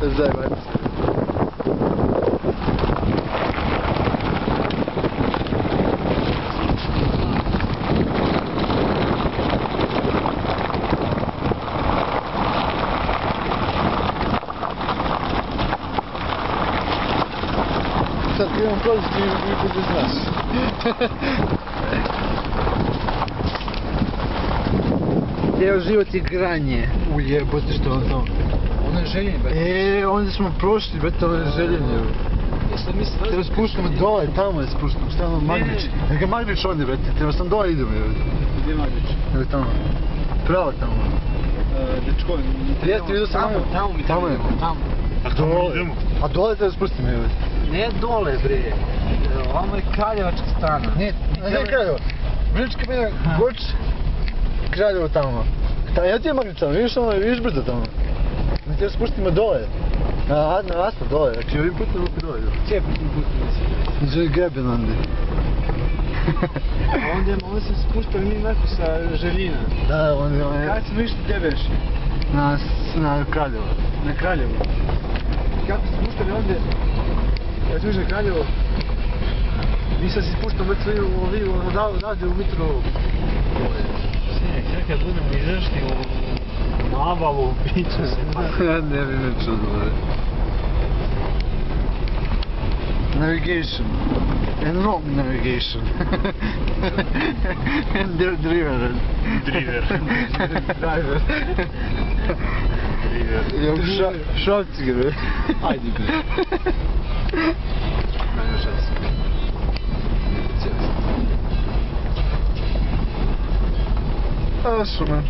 Zajebać. Sad krenemo prolaziti i bude znaš. Evo život je granje. Ujebote što ono. Ono je željenje, brate. Onda smo prošli, brate, ono je željenje. Treba spuštamo dole, tamo je spuštamo, stavimo Magrić. Neka Magrić ovdje, brate, treba sam dole idemo. Gdje je Magrić? Evo tamo. Pravo tamo. Dečko, Jeste, vidio sam tamo je. A Dole. A dole treba spustimo, evo. Ne dole, bre. Ovo je Kraljevačka strana. Ne Kraljevo. Vrnička mina Goč, Kraljevo tamo. Evo ti je Magrić tamo, vidiš brdo tamo. Mi treba spustimo dole. Na asfalt dole, znači ovim putem rupi dole. Če putem nisi? Znači greben onda. Onda se spustili mi neko sa Željina. Da, onda je... Kada smo išli, gdje beši? Na Kraljevo. Na Kraljevo. Kako se spuštali onda, kada smo išli na Kraljevo, mi sad se spuštamo već sve odavde u Mitrovu. Sve, kad budemo izašli u nabavu, piću se. Ja ne bi me čudilo. Navigation. And wrong navigation. And driver. Driver. Driver. Driver. Šovci gre. Ajde, bre. Ajde, šovci. Awesome, man.